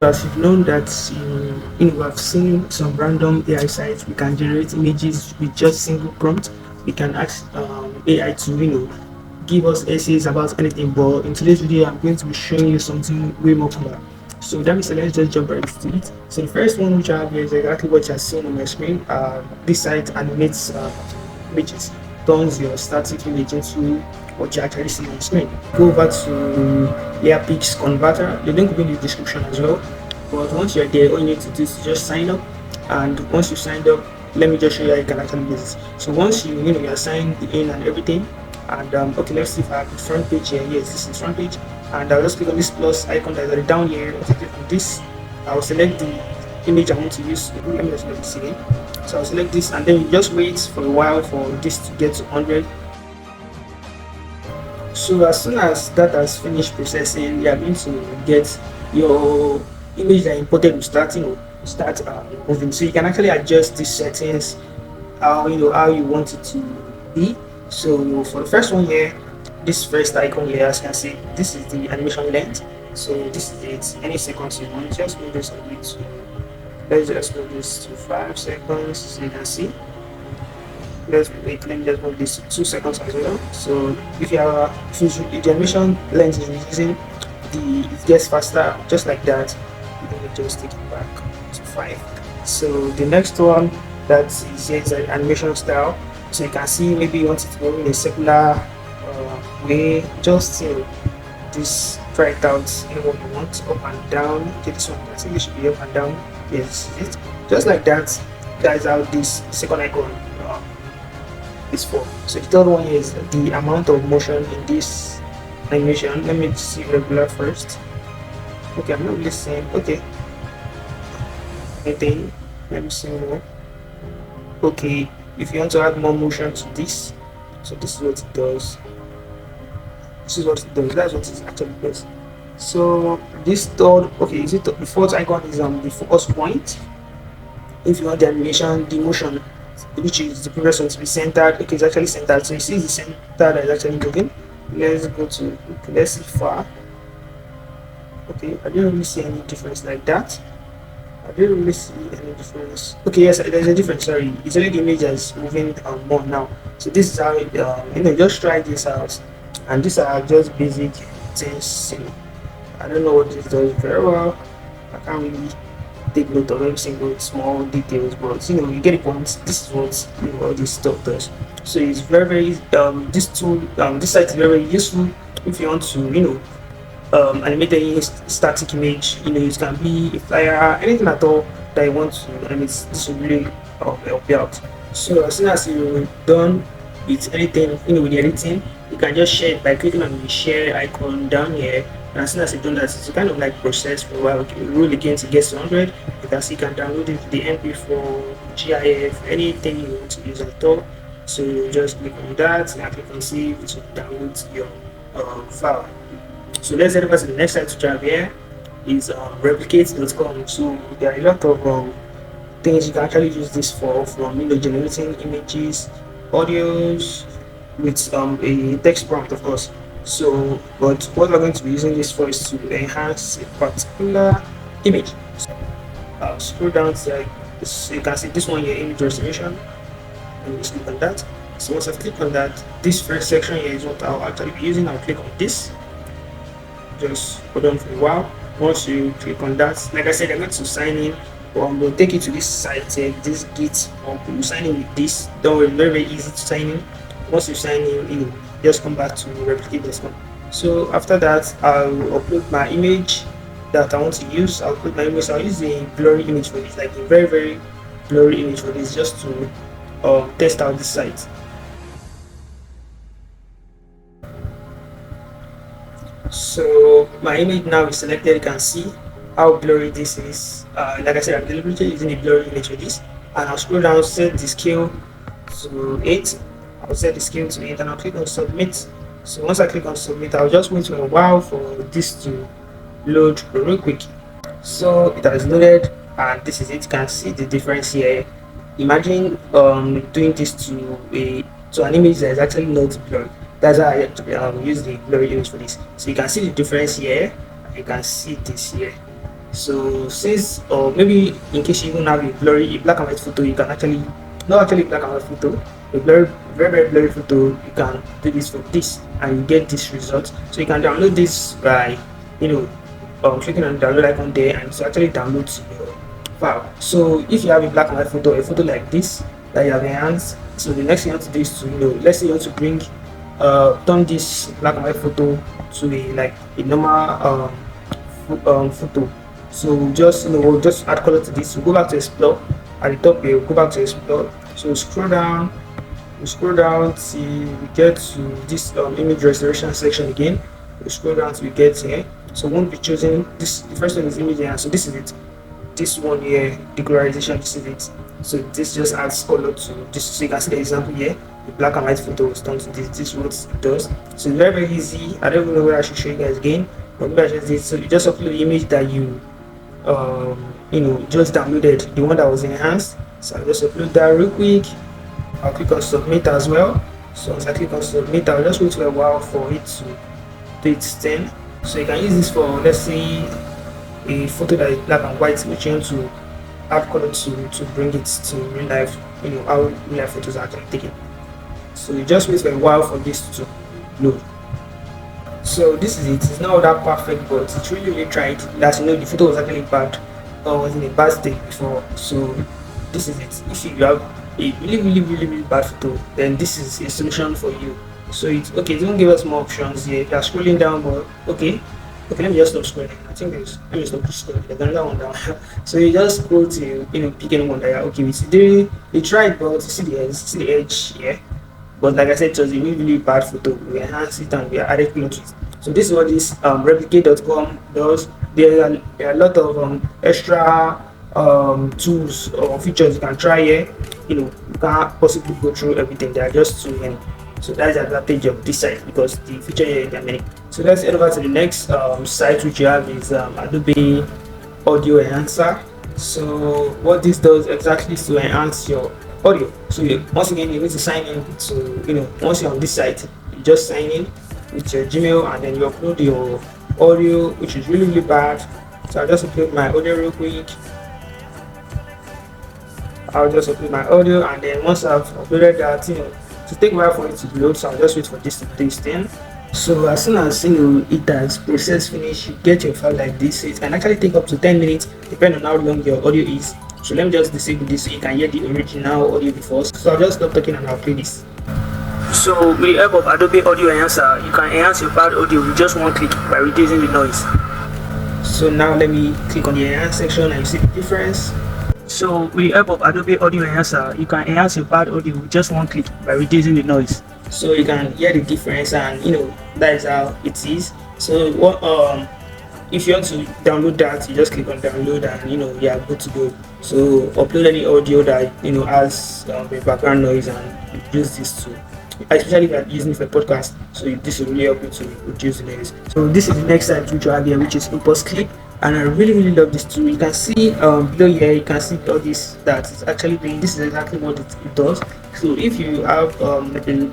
As you've known that we have seen some random AI sites, we can generate images with just single prompt. We can ask AI to give us essays about anything. But in today's video, I'm going to be showing you something way more cooler. So that means let's just jump right into it. So the first one which I have here is exactly what you're seeing on my screen. This site animates images, turns your static image into what you actually see on the screen. Go over to layer pix converter. The link will be in the description as well. But once you're there, all you need to do is just sign up. And once you signed up, let me just show you how you can actually use it. So once you're signed in and everything, and okay, let's see if I have the front page here. Yes, this is front page, and I'll just click on this plus icon that is down here. I'll click on this. I'll select the image I want to use. Let me just let this again. So I'll select this, and then you just wait for a while for this to get to 100. So as soon as that has finished processing, you are going to get your image that imported will start moving. So you can actually adjust these settings how you want it to be. So for the first one here, this first icon here, as you can see, this is the animation length. So this is it. Any seconds you want, just move this a bit. Let's just move this to 5 seconds, so you can see. Let's wait. Let me just move this to 2 seconds as well. So if the animation length is reducing, it gets faster, just like that. Let me just take it back to 5. So the next one that is here is an animation style. So you can see maybe you want it to move in a circular way. Just this try it out what you want, up and down. Okay, this one I think it should be up and down. Yes, it just like that. That is how this second icon is for. So the third one is the amount of motion in this animation. Let me see regular first. Okay, I'm not really seeing. Okay, anything. Let me see more. Okay, if you want to add more motion to this, so this is what it does. This is what it does. That's what it actually does. So this third, okay, is it the fourth icon is the focus point. If you want the animation, the motion, which is the previous one to be centered, okay, it's actually centered. So you see the center that is actually moving. Let's go to, okay, let's see far. Okay, I didn't really see any difference like that. I didn't really see any difference. Okay, yes, there's a difference. Sorry, it's only the image that's moving more now. So this is how it, just try this out. And these are just basic things. I don't know what this does very well. I can't really take note of every single small details, but you get the point. This is what all this stuff does. So it's very this tool this site is very useful if you want to animate any static image. It can be a flyer, anything at all that you want to animate. This will really help you out. So as soon as you're done with anything, with the editing, you can just share it by clicking on the share icon down here. And as soon as you've done that, it's kind of like process for a while. You roll again to get to 100. You can see you can download it, the MP4, GIF, anything you want to use at all. So you just click on that and click on save to download your file. So let's head over to the next site to have here is replicate.com. So there are a lot of things you can actually use this for, from generating images, audios, with a text prompt, of course. So, but what we're going to be using this for is to enhance a particular image. So, I'll scroll down to like this, so you can see this one here, image restoration, and just click on that. So once I click on that, this first section here is what I'll actually be using. I'll click on this. Just hold on for a while. Once you click on that, like I said, I'm going to sign in. We'll take you to this site, this Git. You sign in with this. Don't worry, very easy to sign in. Once you sign in, just come back to replicate this one. So after that, I'll upload my image that I want to use. I'll put my image. So I'll use a blurry image for this, like a very, very blurry image for this, just to test out this site. So my image now is selected. You can see how blurry this is. Like I said, I'm deliberately using a blurry image for this, and I'll scroll down, set the scale to 8. I'll set the scale to 8, and I'll click on submit. So once I click on submit, I'll just wait for a while for this to load real quick. So it has loaded, and this is it. You can see the difference here. Imagine doing this to an image that is actually not blurry. That's how I use the blurry image for this. So you can see the difference here. You can see this here. So since, or maybe in case you even have a blurry, a black and white photo, you can actually, not actually black and white photo, a blurry, very blurry photo, you can do this for this and you get this result. So you can download this by, you know, clicking on the download icon there, and it's actually download to your file. So if you have a black and white photo, a photo like this that you have enhanced, so the next thing you want to do is to, let's say you want to bring, turn this black and white photo to a like a normal photo. So just, we'll just add color to this. So go back to explore at the top here, go back to explore. So scroll down, we scroll down till we get to this image restoration section again. We scroll down till we get here. So we won't be choosing this. The first one is image here, so this is it. This one here, decolorization, this is it. So this just adds color to this. So you can see the example here. The black and white photo was done to this. This is what it does. So it's very easy. I don't even know where I should show you guys again, but maybe I just did. So you just upload the image that you just downloaded, the one that was enhanced. So I'll just upload that real quick. I'll click on submit as well. So once I click on submit, I'll just wait for a while for it to do its thing. So you can use this for, let's say, a photo that is black and white, which you want to add color to bring it to real life, how real life photos are actually taken. So you just wait for a while for this to load. So this is it. It's not that perfect, but it's really tried. As you know, the photo was actually bad, or was in a bad state before. So this is it. If you have a really bad photo, then this is a solution for you. So it's okay. It won't give us more options here. You're scrolling down, but okay, let me just stop scrolling. I think let me stop scrolling. There's another one down. So you just go to pick any one that you're okay with. They tried, but you see the edge here. But like I said, it was a really bad photo. We enhanced it and we added color to it. So this is what this replicate.com does. There are a lot of extra tools or features you can try here. You can't possibly go through everything. There are just too many. So that's the advantage of this site, because the feature here is many. So let's head over to the next site, which you have is Adobe Audio Enhancer. So what this does exactly is to enhance your audio. So once again, you need to sign in. So once you're on this site, you just sign in with your Gmail, and then you upload your audio, which is really bad. So I'll just upload my audio real quick. I'll just upload my audio, and then once I've uploaded that, to take a while for it to load, so I'll just wait for this to do its thing. So as soon as it has processed finish, you get your file like this. So it can actually take up to 10 minutes depending on how long your audio is. So let me just disable this so you can hear the original audio before. So I'll just stop talking and I'll play this. So with the help of Adobe Audio Enhancer, you can enhance your bad audio with just one click by reducing the noise. So now let me click on the enhance section and you see the difference. So with the help of Adobe Audio Enhancer, you can enhance your bad audio with just one click by reducing the noise. So you can hear the difference, and that is how it is. So if you want to download that, you just click on download and you are good to go. So upload any audio that has a background noise and use this to, especially if you are using it for podcast. So this will really help you to reduce the noise. So this is the next site which you have here, which is Impulse Clip, and I really love this tool. You can see below here, you can see all this that is actually doing. This is exactly what it does. So if you have a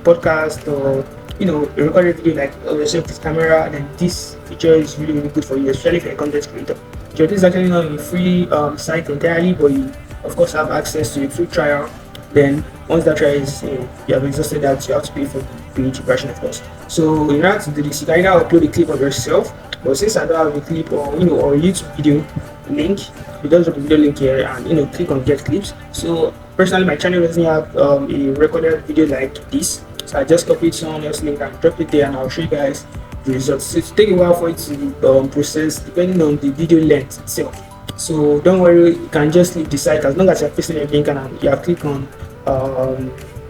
podcast or a recorded video like yourself with camera, then this feature is really good for you, especially if you're a content creator. So this is actually not a free site entirely, but you of course have access to a free trial. Then once that trial is you have exhausted that, you have to pay for the paid version, of course. So in order to do this, you can either upload a clip of yourself, but since I don't have a clip or or a YouTube video link, you just drop the video link here and click on get clips. So personally, my channel doesn't have a recorded video like this, so I just copied someone else's link and drop it there, and I'll show you guys the results. So it takes a while for it to process depending on the video length itself. So don't worry, you can just leave the site as long as you're pasting a link and you have clicked on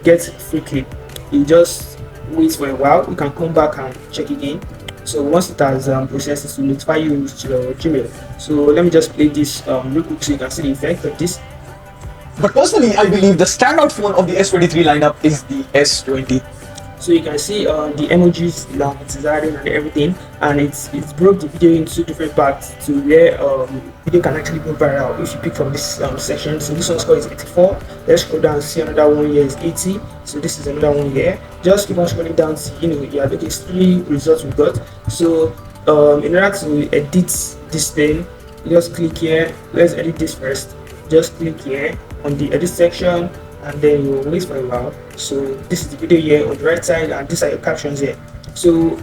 get free clip. You just wait for a while, you can come back and check again. So once it has processed, it will notify you to your Gmail. So let me just play this real quick so you can see the effect of this. But personally, I believe the standout phone of the S23 lineup is the S20. So you can see the emojis, it is adding and everything, and it's broke the video into different parts to where video can actually go viral if you pick from this section. So this one's score is 84. Let's scroll down, see another one here is 80. So this is another one here. Just keep on scrolling down to you have these 3 results we got. So in order to edit this thing, you just click here. Let's edit this first. Just click here on the edit section, and then you wait for a while. So this is the video here on the right side, and these are your captions here. So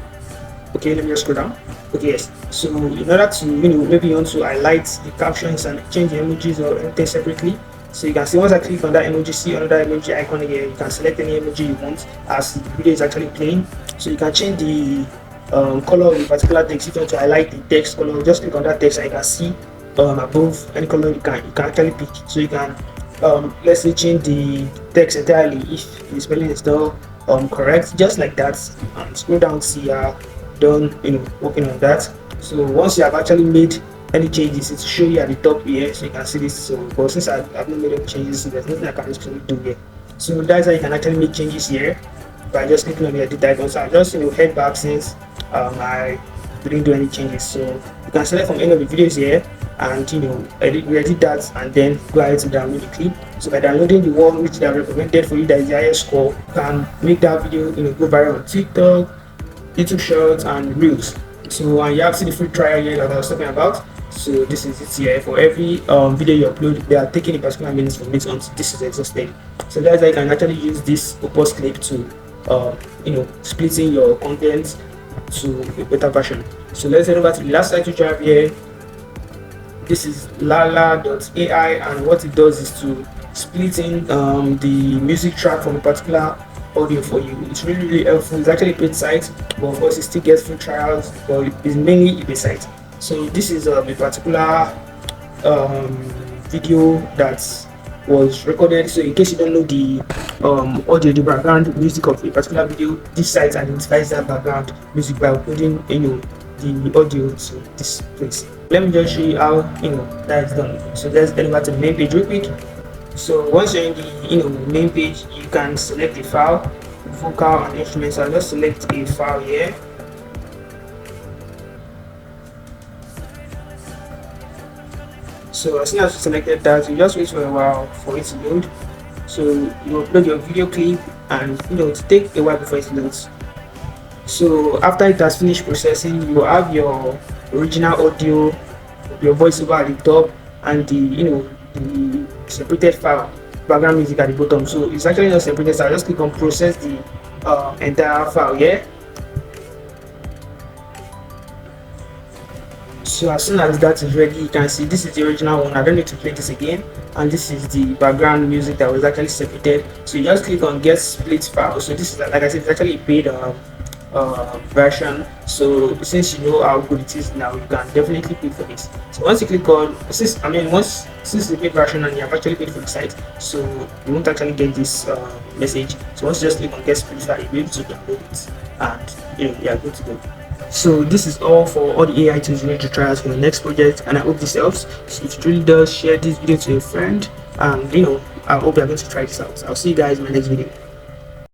okay, let me just scroll down. Okay, yes. So in order to, maybe you want to highlight the captions and change the emojis or anything separately, so you can see once I click on that emoji, see another emoji icon here. You can select any emoji you want as the video is actually playing. So you can change the color of a particular text. If you want to highlight the text color, just click on that text and you can see above any color you can actually pick. So you can let's say change the text entirely if the spelling is not correct, just like that. And scroll down, see done working on that. So once you have actually made any changes, it will show you at the top here, so you can see this. So but since I've not made any changes, so there's nothing I can actually do here. So that's how you can actually make changes here by just clicking on the edit icon. So I just head back since I didn't do any changes. So you can select from any of the videos here and edit that, and then go ahead to download the clip. So by downloading the one which they have recommended for you, that is the highest score, you can make that video go viral on TikTok, YouTube Shorts, and Reels. So and you have seen the free trial here that I was talking about. So this is it here. For every video you upload, they are taking a particular minutes from it until this is exhausted. So that's how you can actually use this opus clip to splitting your content to a better version. So let's head over to the last site which I have here. This is Lala.ai, and what it does is to splitting the music track from a particular audio for you. It's really helpful. It's actually a paid site, but of course it still gets free trials, but it's mainly a paid site. So this is a particular video that was recorded. So in case you don't know the audio, the background music of a particular video, this site identifies that background music by uploading the audio to this place. Let me just show you how that is done. So let's head over to the main page real quick. So once you're in the main page, you can select a file, vocal and instruments. I'll just select a file here. So as soon as you selected that, you just wait for a while for it to load. So you upload your video clip, and it take a while before it loads. So after it has finished processing, you will have your original audio, your voiceover at the top, and the separated file, background music at the bottom. So it's actually not separated, so I just click on process the entire file here. So as soon as that is ready, you can see this is the original one. I don't need to play this again, and this is the background music that was actually separated. So you just click on get split file. So this is, like I said, it's actually a paid version. So since you know how good it is now, you can definitely pay for this. So once you click on since the paid version and you have actually paid for the site, so you won't actually get this message. So once you just click on get split file, you'll be able to download it, and you are good to go. So this is all for all the AI tools you need to try out for your next project, and I hope this helps. So if it really does, share this video to a friend, and I hope you're going to try this out. I'll see you guys in my next video.